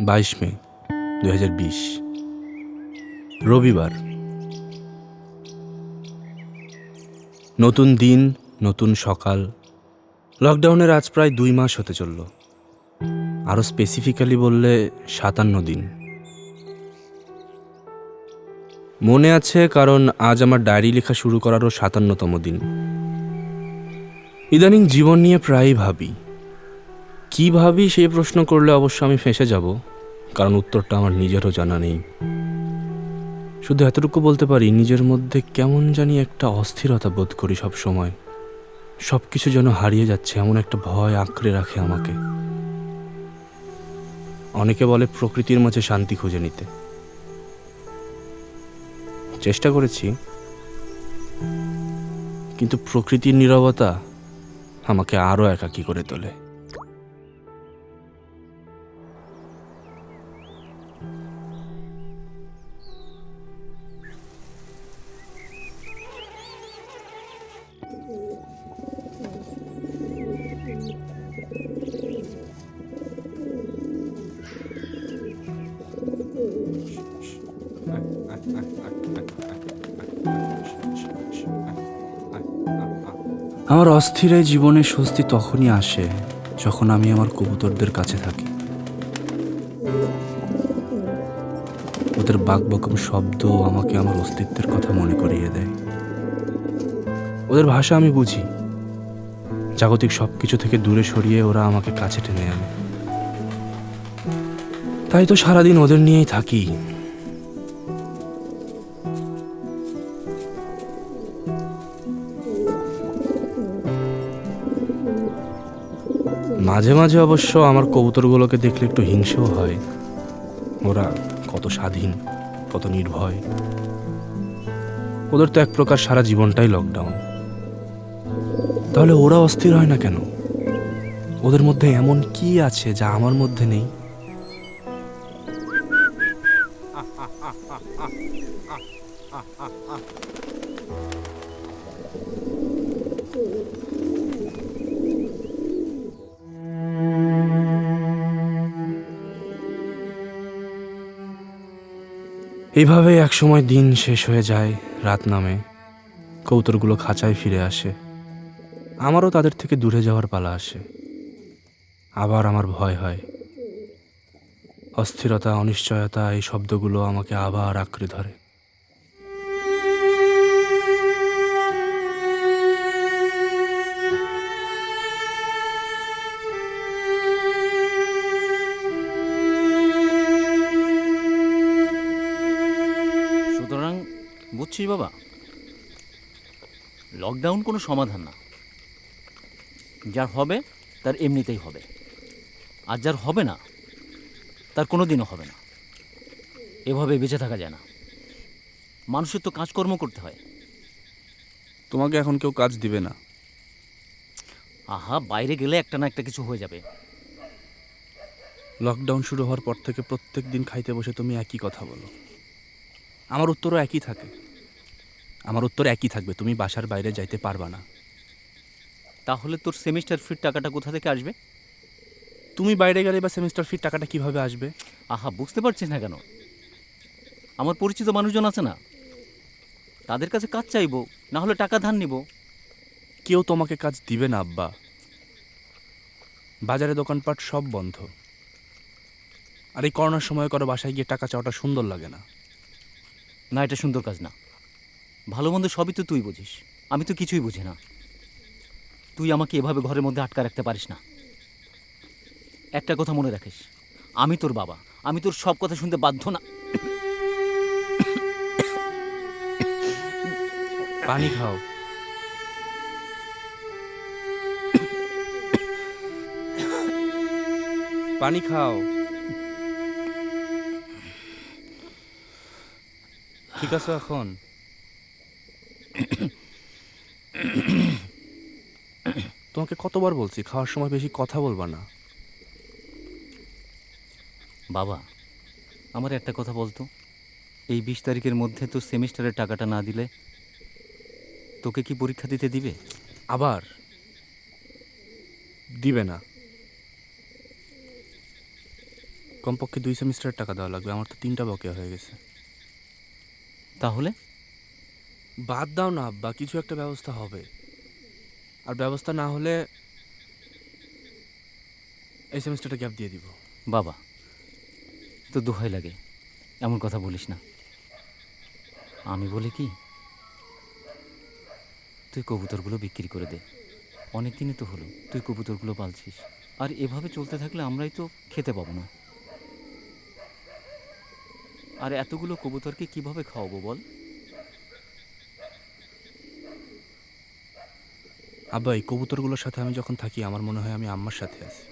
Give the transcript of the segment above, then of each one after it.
22 মে 2020 রবিবার। নতুন দিন, নতুন সকাল। লকডাউনের আজ প্রায় 2 মাস হতে চলল। আরও স্পেসিফিক্যালি বললে 57 দিন। মনে আছে কারণ আজ আমার ডায়েরি লেখা শুরু করারও 57তম দিন। ইদানিং জীবন নিয়ে প্রায়ই ভাবি। কী ভাবি সেই প্রশ্ন করলে অবশ্য আমি ফেঁসে যাব, কারণ উত্তরটা আমার নিজেরও জানা নেই। শুধু এতটুকু বলতে পারি, নিজের মধ্যে কেমন জানি একটা অস্থিরতা বোধ করি সব সময়। সব কিছু যেন হারিয়ে যাচ্ছে, এমন একটা ভয় আঁকড়ে রাখে আমাকে। অনেকে বলে প্রকৃতির মাঝে শান্তি খুঁজে নিতে। চেষ্টা করেছি, কিন্তু প্রকৃতির নীরবতা আমাকে আরও একাকী করে তোলে। আমার অস্থির এই জীবনে স্বস্তি তখনই আসে যখন আমি আমার কবুতরদের কাছে থাকি। ওদের বাকবকম শব্দ আমাকে আমার অস্তিত্বের কথা মনে করিয়ে দেয়। ওদের ভাষা আমি বুঝি। জাগতিক সব কিছু থেকে দূরে সরিয়ে ওরা আমাকে কাছে টেনে আনে। তাই তো সারাদিন ওদের নিয়েই থাকি। মাঝে মাঝে অবশ্য আমার কবুতরগুলোকে দেখলে একটু হিংসেও হয়। ওরা কত স্বাধীন, কত নির্ভয়। ওদের তো এক প্রকার সারা জীবনটাই লকডাউন। তাহলে ওরা অস্থির হয় না কেন? ওদের মধ্যে এমন কি আছে যা আমার মধ্যে নেই? এইভাবে একসময় দিন শেষ হয়ে যায়, রাত নামে, কবুতরগুলো খাঁচায় ফিরে আসে। আমারও তাদের থেকে দূরে যাওয়ার পালা আসে। আবার আমার ভয় হয়। অস্থিরতা, অনিশ্চয়তা, এই শব্দগুলো আমাকে আবার আঁকড়ে ধরে। সুতরাং বুঝছিস বাবা, লকডাউন কোনো সমাধান না। যার হবে তার এমনিতেই হবে, আর যার হবে না তার কোনো দিনও হবে না। এভাবে বেঁচে থাকা যায় না। মানুষের তো কাজকর্ম করতে হয়। তোমাকে এখন কেউ কাজ দিবে না। আহা, বাইরে গেলে একটা না একটা কিছু হয়ে যাবে। লকডাউন শুরু হওয়ার পর থেকে প্রত্যেক দিন খাইতে বসে তুমি একই কথা বলো। আমার উত্তরও একই থাকে। আমার উত্তর একই থাকবে, তুমি বাসার বাইরে যাইতে পারবা না। তাহলে তোর সেমিস্টার ফির টাকাটা কোথা থেকে আসবে? তুমি বাইরে গেলে বা সেমিস্টার ফির টাকাটা কিভাবে আসবে? আহা, বুঝতে পারছিস না কেন? আমার পরিচিত মানুষজন আছে না, তাদের কাছে কাজ চাইবো, না হলে টাকা ধার নিব। কেউ তোমাকে কাজ দিবে না আব্বা। বাজারে দোকানপাট সব বন্ধ। আর এই করোনার সময় করো বাসায় গিয়ে টাকা চাওয়াটা সুন্দর লাগে না। না, এটা সুন্দর কাজ না। ভালো মন্দ সবই তো তুই বুঝিস, আমি তো কিছুই বুঝি না। তুই আমাকে এভাবে ঘরের মধ্যে আটকা রাখতে পারিস না। একটা কথা মনে রাখিস, আমি তোর বাবা, আমি তোর সব কথা শুনতে বাধ্য না। পানি খাও। পানি খাও। ঠিক আছে এখন? তোমাকে কতবার বলছি খাওয়ার সময় বেশি কথা বলবা না। বাবা, আমার একটা কথা বলতো, এই 20 তারিখের মধ্যে তো সেমিস্টারের টাকাটা না দিলে তোকে কি পরীক্ষা দিতে দিবে? আবার দিবে না। কমপক্ষে 2 সেমিস্টারের টাকা দেওয়া লাগবে, আমার তো 3টা বকেয়া হয়ে গেছে। তাহলে বাদ দাও না আব্বা, কিছু একটা ব্যবস্থা হবে। আর ব্যবস্থা না হলে এই সেমিস্টারটা গ্যাপ দিয়ে দিব। বাবা, তো দোহাই লাগে, এমন কথা বলিস না। আমি বলি কি, তুই কবুতরগুলো বিক্রি করে দে। অনেক দিনই তো হলো তুই কবুতরগুলো পালছিস, আর এভাবে চলতে থাকলে আমরাই তো খেতে পাবো না। আর এতগুলো কবুতরকে কিভাবে খাওয়াবো বল? আব্বা, এই কবুতরগুলোর সাথে আমি যখন থাকি আমার মনে হয় আমি আম্মার সাথে আছি।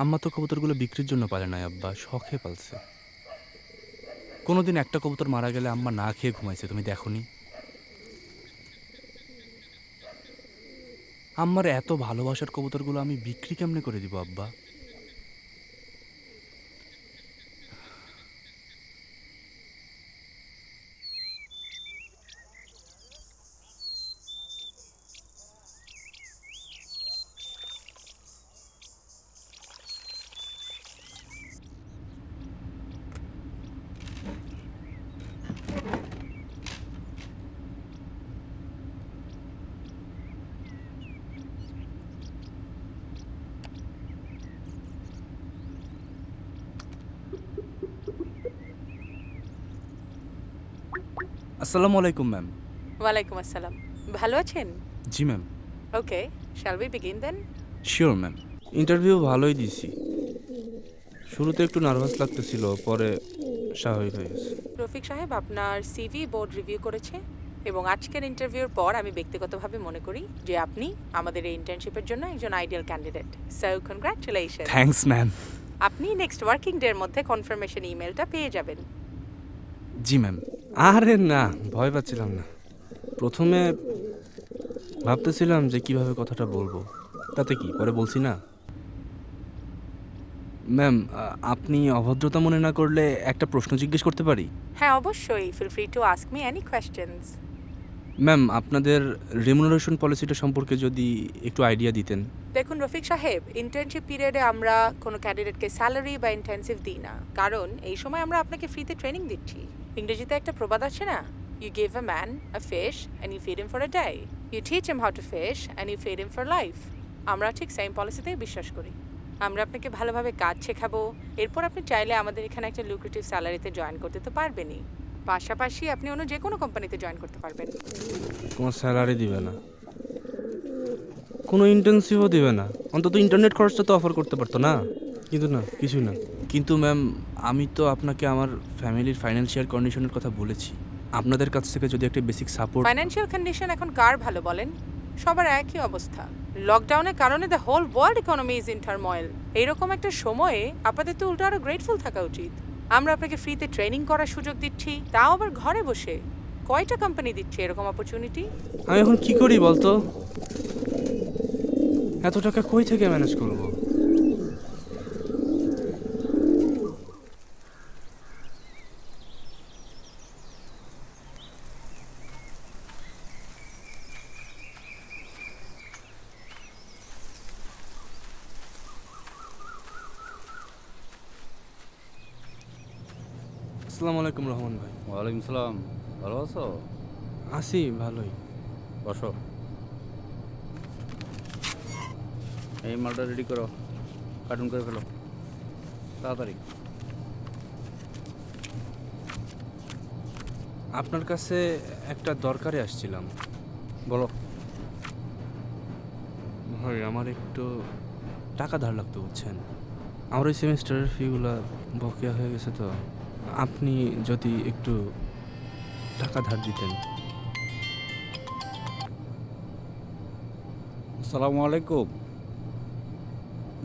আম্মা তো কবুতরগুলো বিক্রির জন্য পালে নাই আব্বা, শখে পালছে। কোনোদিন একটা কবুতর মারা গেলে আম্মা না খেয়ে ঘুমাইছে, তুমি দেখোনি? আম্মার এত ভালোবাসার কবুতরগুলো আমি বিক্রি কেমনে করে দিব আব্বা? আসসালামু আলাইকুম ম্যাম। ওয়ালাইকুম আসসালাম। ভালো আছেন? জি ma'am. Okay, shall we begin then? Sure ma'am. Interview ভালোই দিছি। শুরুতে একটু নার্ভাস লাগতেছিল, পরে স্বাভাবিক হয়ে গেছে। রফিক সাহেব, আপনার সিভি বোর্ড রিভিউ করেছে এবং আজকের ইন্টারভিউর পর আমি ব্যক্তিগতভাবে মনে করি যে আপনি আমাদের এই ইন্টার্নশিপের জন্য একজন ideal candidate. So congratulation. Thanks ma'am. আপনি নেক্সট ওয়ার্কিং ডে এর মধ্যে কনফার্মেশন ইমেলটা পেয়ে যাবেন। জি ম্যাম। আরে না, ভয় পাচ্ছিলাম না। প্রথমে ভাবতেছিলাম যে কিভাবে কথাটা বলবো, তাতে কি, পরে বলছি না। ম্যাম, আপনি অভদ্রতা মনে না করলে একটা প্রশ্ন জিজ্ঞেস করতে পারি? হ্যাঁ, অবশ্যই। Feel free to ask me any questions. Ma'am, আপনাদের রেমুনারেশন পলিসিটা সম্পর্কে যদি একটু আইডিয়া দিতেন। দেখুন রফিক সাহেব, ইন্টার্নশিপ পিরিয়ডে আমরা কোনো ক্যান্ডিডেটকে স্যালারি বা ইন্টেন্সিভ দিই না, কারণ এই সময় আমরা আপনাকে ফ্রিতে ট্রেনিং দিচ্ছি। ইংরেজিতে একটা প্রবাদ আছে না, you give a man a fish and you feed him for a day, you teach him how to fish and you feed him for life. আমরা ঠিক সেম পলিসিতেই বিশ্বাস করি। আমরা আপনাকে ভালোভাবে কাজ শেখাবো, এরপর আপনি চাইলে আমাদের এখানে একটা লুক্রেটিভ স্যালারিতে জয়েন করতে তো পারবেনই, পাশাপাশি আপনি অন্য যে কোনো কোম্পানিতে জয়েন করতে পারবেন। কোনো স্যালারি দিবে না, কোনো ইন্টেন্সিভও দিবে না, অন্তত ইন্টারনেট খরচটা তো অফার করতে পারতো না। কিন্তু না, কিছু না। কিন্তু ম্যাম, আমি তো আপনাকে আমার ফ্যামিলির ফাইন্যান্সিয়াল কন্ডিশনের কথা বলেছি। আপনাদের কাছ থেকে যদি একটা বেসিক সাপোর্ট। ফাইন্যান্সিয়াল কন্ডিশন এখন কার ভালো বলেন? সবার একই অবস্থা। লকডাউনের কারণে the whole world economy is in turmoil. এইরকম একটা সময়ে আপনাদের তো উল্টো আরো গ্রেটফুল থাকা উচিত। আমরা আপনাকে ফ্রিতে ট্রেনিং করার সুযোগ দিচ্ছি, তাও আবার ঘরে বসে। কয়টা কোম্পানি দিচ্ছে এরকম অপরচুনিটি? আমি এখন কি করি বলতো? এত টাকা কই থেকে ম্যানেজ করব? আসসালামু আলাইকুম রহমান ভাই। ওয়ালাইকুম সালাম। ভালো আছো? আছি ভালোই। বসো। এই মালটা রেডি করো, কার্টুন করে ফেলো তাড়াতাড়ি। আপনার কাছে একটা দরকারে আসছিলাম। বলো। ভাই, আমার একটু টাকা ধার লাগতো, বুঝছেন? আমার ওই সেমিস্টারের ফিগুলো বকেয়া হয়ে গেছে, তো আপনি যদি একটু টাকা ধার দিতেন। আসসালামু আলাইকুম।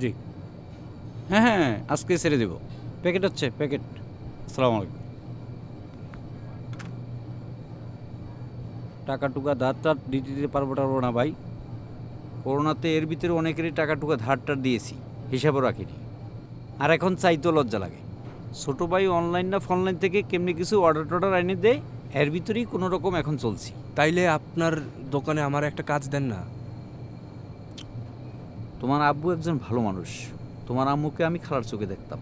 জি, হ্যাঁ হ্যাঁ, আজকে ছেড়ে দেবো। প্যাকেট হচ্ছে প্যাকেট। আসসালামু আলাইকুম। টাকা টুকা ধার টার দিতে পারবো না ভাই। করোনাতে এর ভিতরে অনেকেরই টাকা টুকা ধার টার দিয়েছি, হিসাবও রাখিনি। আর এখন চাইতেও লজ্জা লাগে। ছোটো ভাই অনলাইন না ফনলাইন থেকে কেমনি কিছু অর্ডার টর্ডার আইনে দেয়, এর ভিতরেই কোনো রকম এখন চলছি। তাইলে আপনার দোকানে আমার একটা কাজ দেন না? তোমার আব্বু একজন ভালো মানুষ, তোমার আম্মুকে আমি খালার চোখে দেখতাম।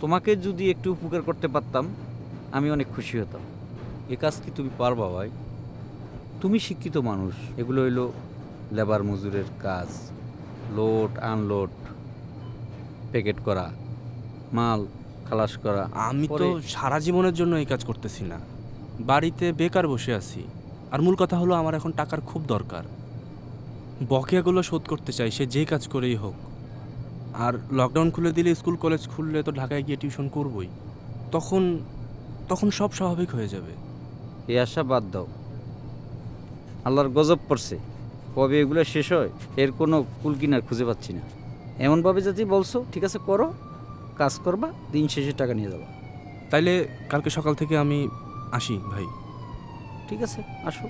তোমাকে যদি একটু উপকার করতে পারতাম আমি অনেক খুশি হতাম। এ কাজ কি তুমি পারবা ভাই? তুমি শিক্ষিত মানুষ, এগুলো হইলো লেবার মজুরের কাজ, লোড আনলোড, প্যাকেট করা, মাল খালাস করা। আমি তো পরে- সারা জীবনের জন্য এই কাজ করতেছি না, বাড়িতে বেকার বসে আছি। আর মূল কথা হলো আমার এখন টাকার খুব দরকার, বকেয়াগুলো শোধ করতে চাই, সে যে কাজ করেই হোক। আর লকডাউন খুলে দিলে, স্কুল কলেজ খুললে তো ঢাকায় গিয়ে টিউশন করবই, তখন তখন সব স্বাভাবিক হয়ে যাবে। এই আশা বাদ দাও, আল্লাহর গজব পড়ছে, কবে এগুলো শেষ হয় এর কোনো কুল কিনার খুঁজে পাচ্ছি না। এমনভাবে যদি বলছো ঠিক আছে করো, কাজ করবা, দিন শেষে টাকা নিয়ে যাবা। তাইলে কালকে সকাল থেকে আমি আসি ভাই। ঠিক আছে, আসো।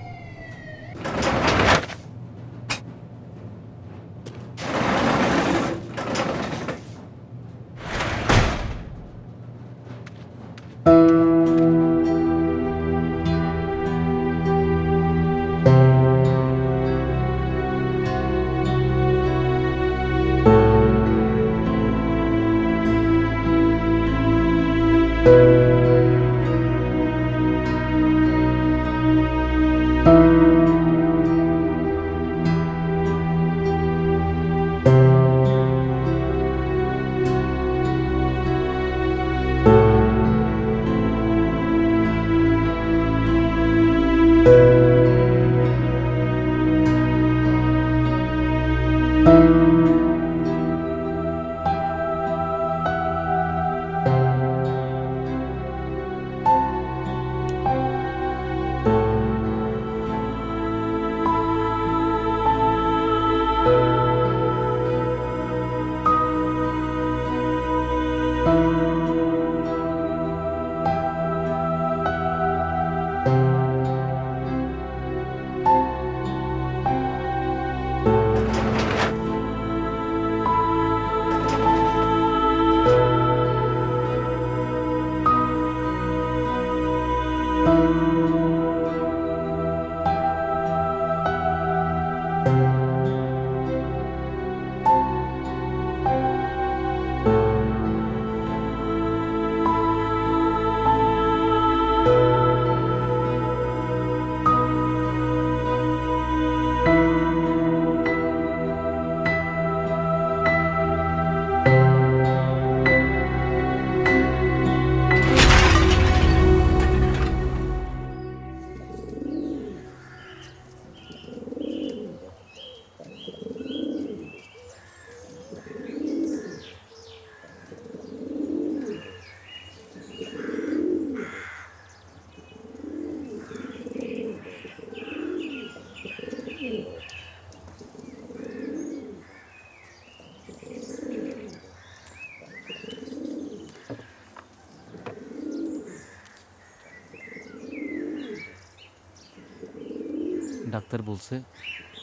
ডাক্তার বলছে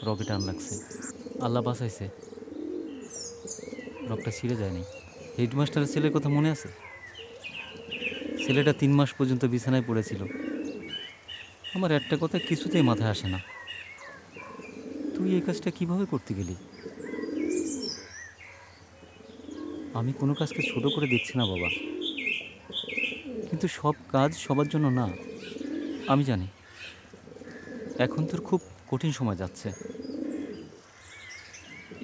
রগে টান লাগছে, আল্লাহ বাঁচাইছে, রগটা ছিঁড়ে যায়নি। হেডমাস্টারের ছেলের কথা মনে আছে? ছেলেটা 3 মাস পর্যন্ত বিছানায় পড়েছিল। আমার একটা কথা কিছুতেই মাথায় আসে না, তুই এই কাজটা কিভাবে করতে গেলি? আমি কোনো কাজকে ছোট করে দেখছি না বাবা, কিন্তু সব কাজ সবার জন্য না, আমি জানি। এখন তোর খুব কঠিন সময় যাচ্ছে,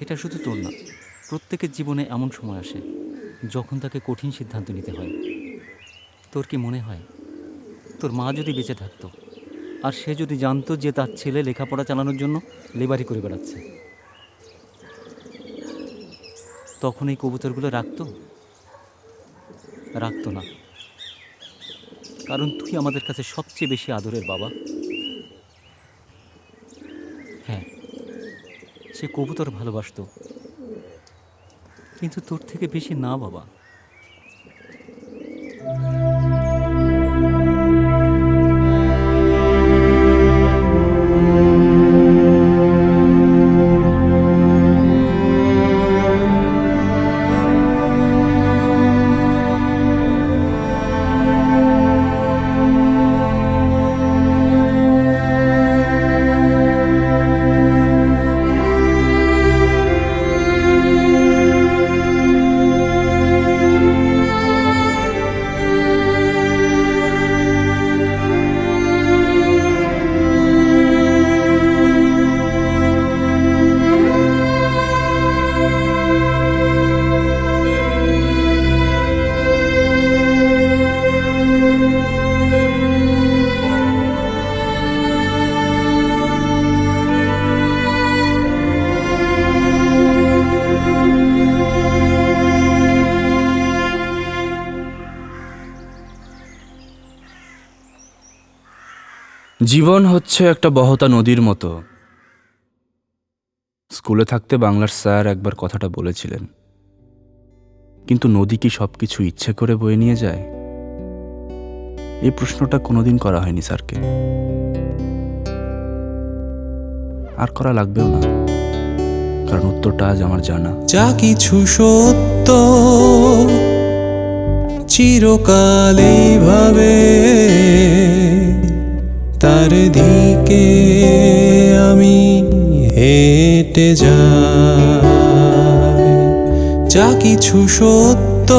এটা শুধু তোর না, প্রত্যেকের জীবনে এমন সময় আসে যখন তাকে কঠিন সিদ্ধান্ত নিতে হয়। তোর কি মনে হয় তোর মা যদি বেঁচে থাকতো আর সে যদি জানতো যে তার ছেলে লেখাপড়া চালানোর জন্য লেবারি করে বেড়াচ্ছে, তখন এই কবুতরগুলো রাখতো? রাখতো না, কারণ তুই আমাদের কাছে সবচেয়ে বেশি আদরের বাবা। হ্যাঁ, সে কবুতর ভালোবাসতো, কিন্তু তোর থেকে বেশি না বাবা। জীবন হচ্ছে একটা বহতা নদীর মতো। স্কুলে থাকতে বাংলার স্যার একবার কথাটা বলেছিলেন, কিন্তু নদী কি সবকিছু ইচ্ছে করে বয়ে নিয়ে যায়? এই প্রশ্নটা কোনোদিন করা হয়নি স্যারকে, আর করা লাগবেও না, কারণ উত্তরটা আজ আমার জানা। যা কিছু সত্য চিরকালই ভাবে, তার দিকে আমি হেঁটে যাই। যা কিছু সত্য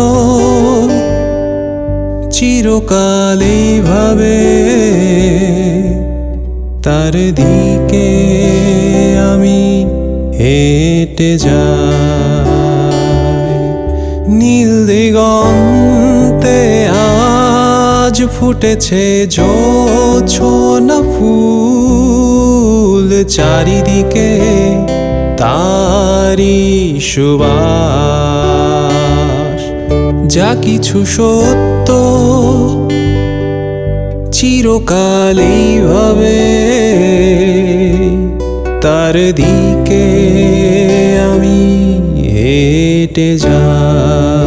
চিরকালই ভাবে, তার দিকে আমি হেঁটে যাই। নীল দিগন্তে আজ ফুটেছে জোছনা ফুল, চারিদিকে তারি সুবাস। যা কিছু সত্য চিরকালই ভাবে, তার দিকে আমি হেঁটে যাই।